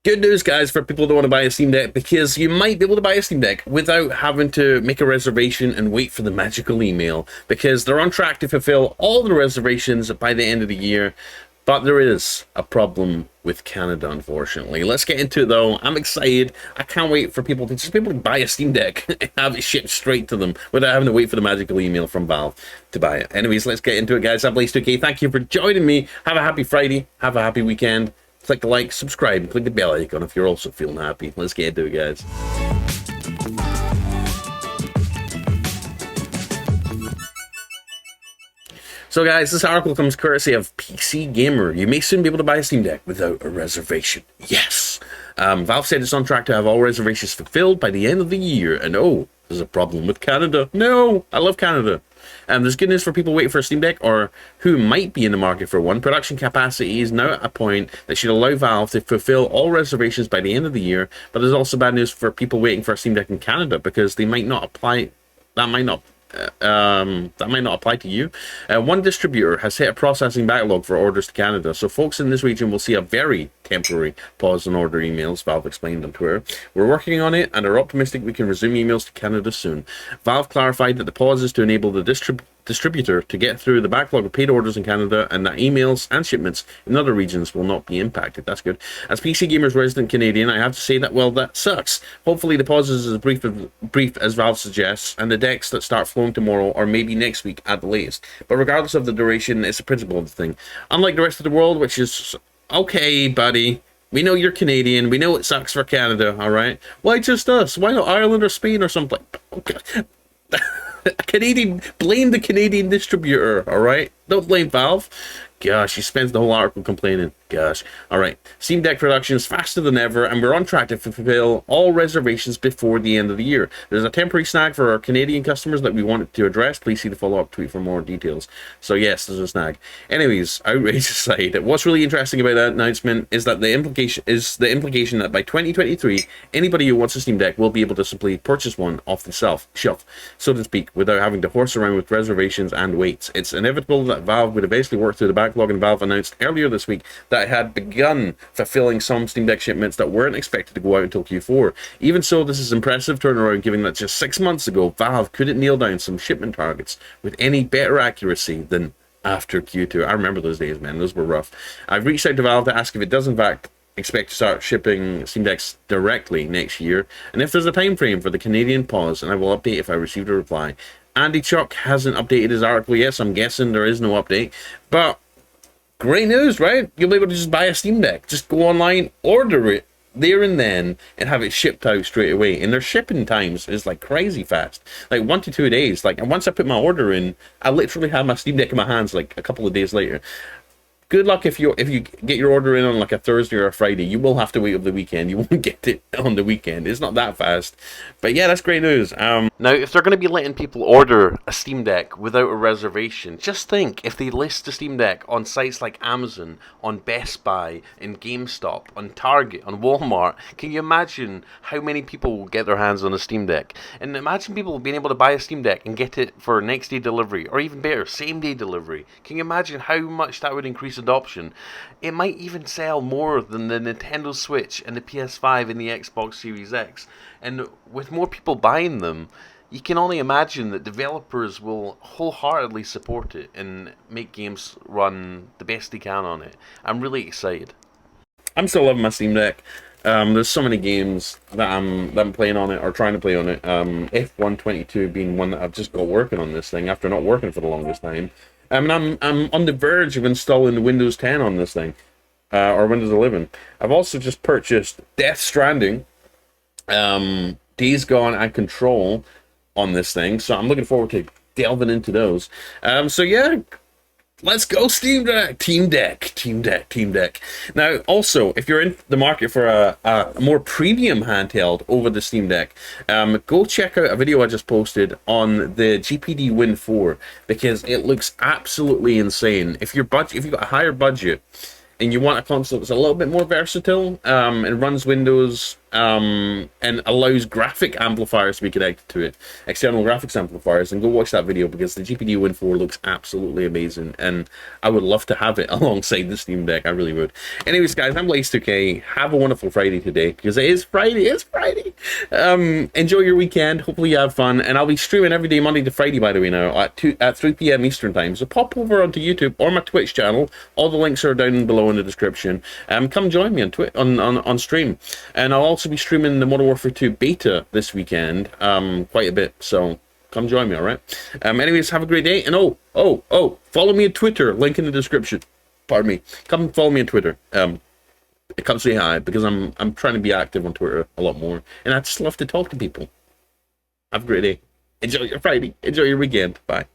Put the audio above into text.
Good news, guys, for people who don't want to buy a Steam Deck, because you might be able to buy a Steam Deck without having to make a reservation and wait for the magical email, because they're on track to fulfill all the reservations by the end of the year. But there is a problem with Canada, unfortunately. Let's get into it, though. I'm excited. I can't wait for people to just be able to buy a Steam Deck and have it shipped straight to them without having to wait for the magical email from Valve to buy it. Anyways, let's get into it, guys. I'm Blaze2K. Thank you for joining me. Have a happy Friday. Have a happy weekend. Click the like, subscribe, and click the bell icon if you're also feeling happy. Let's get into it, guys. So, guys, this article comes courtesy of PC Gamer. You may soon be able to buy a Steam Deck without a reservation. Yes! Valve said it's on track to have all reservations fulfilled by the end of the year. And oh, there's a problem with Canada. No! I love Canada. There's good news for people waiting for a Steam Deck or who might be in the market for one. Production capacity is now at a point that should allow Valve to fulfill all reservations by the end of the year. But there's also bad news for people waiting for a Steam Deck in Canada, because they might not apply. That might not apply to you. One distributor has hit a processing backlog for orders to Canada, so folks in this region will see a very temporary pause on order emails, Valve explained on Twitter. We're working on it and are optimistic we can resume emails to Canada soon. Valve clarified that the pause is to enable the distributor to get through the backlog of paid orders in Canada, and that emails and shipments in other regions will not be impacted. That's good. As PC Gamer's resident Canadian, I have to say that, well, that sucks. Hopefully the pause is as brief as Valve suggests, and the decks that start flowing tomorrow or maybe next week at the latest. But regardless of the duration, it's the principle of the thing. Unlike the rest of the world, which is, okay, buddy, we know you're Canadian, we know it sucks for Canada, alright? Why just us? Why not Ireland or Spain or something? Okay. Blame the Canadian distributor, alright? Don't blame Valve. Gosh, he spends the whole article complaining. Gosh. Alright, Steam Deck production is faster than ever, and we're on track to fulfill all reservations before the end of the year. There's a temporary snag for our Canadian customers that we wanted to address. Please see the follow-up tweet for more details. So yes, there's a snag. Anyways, outrageous aside, what's really interesting about that announcement is that the implication that by 2023, anybody who wants a Steam Deck will be able to simply purchase one off the shelf, so to speak, without having to horse around with reservations and waits. It's inevitable that Valve would eventually work through the backlog, and Valve announced earlier this week that it had begun fulfilling some Steam Deck shipments that weren't expected to go out until Q4. Even so, this is impressive turnaround, given that just 6 months ago, Valve couldn't nail down some shipment targets with any better accuracy than after Q2. I remember those days, man. Those were rough. I've reached out to Valve to ask if it does in fact expect to start shipping Steam Decks directly next year, and if there's a time frame for the Canadian pause, and I will update if I received a reply. Andy Chuck hasn't updated his article yet, so I'm guessing there is no update. But great news, right? You'll be able to just buy a Steam Deck. Just go online, order it there and then, and have it shipped out straight away. And their shipping times is like crazy fast, like 1 to 2 days. Like, and once I put my order in, I literally have my Steam Deck in my hands like a couple of days later. Good luck if you get your order in on like a Thursday or a Friday. You will have to wait over the weekend. You won't get it on the weekend. It's not that fast. But yeah, that's great news. Now, if they're going to be letting people order a Steam Deck without a reservation, just think if they list the Steam Deck on sites like Amazon, on Best Buy, in GameStop, on Target, on Walmart, can you imagine how many people will get their hands on a Steam Deck? And imagine people being able to buy a Steam Deck and get it for next day delivery, or even better, same day delivery. Can you imagine how much that would increase adoption? It might even sell more than the Nintendo Switch and the PS5 and the Xbox Series X. And with more people buying them, you can only imagine that developers will wholeheartedly support it and make games run the best they can on it. I'm really excited. I'm still loving my Steam Deck. There's so many games that I'm playing on it or trying to play on it. F122 being one that I've just got working on this thing after not working for the longest time. I'm on the verge of installing Windows 10 on this thing, or Windows 11. I've also just purchased Death Stranding, Days Gone, and Control on this thing, so I'm looking forward to delving into those. So yeah, let's go Steam Deck, Team Deck. Now, also, if you're in the market for a more premium handheld over the Steam Deck, go check out a video I just posted on the GPD Win 4, because it looks absolutely insane. If you've got a higher budget and you want a console that's a little bit more versatile, and runs Windows and allows graphic amplifiers to be connected to it, external graphics amplifiers, and go watch that video because the GPD Win 4 looks absolutely amazing, and I would love to have it alongside the Steam Deck. I really would. Anyways, guys, I'm Blaze2K. Have a wonderful Friday today, because it is Friday. It's Friday. Enjoy your weekend. Hopefully you have fun, and I'll be streaming every day, Monday to Friday, by the way, now at 3 p.m. Eastern time. So pop over onto YouTube or my Twitch channel. All the links are down below in the description. Come join me on stream, and I'll also be streaming the Modern Warfare 2 beta this weekend, quite a bit, so come join me, all right? Anyways, have a great day, and follow me on Twitter, link in the description. Pardon me. Come follow me on Twitter. Come say hi, because I'm trying to be active on Twitter a lot more, and I just love to talk to people. Have a great day. Enjoy your Friday. Enjoy your weekend. Bye.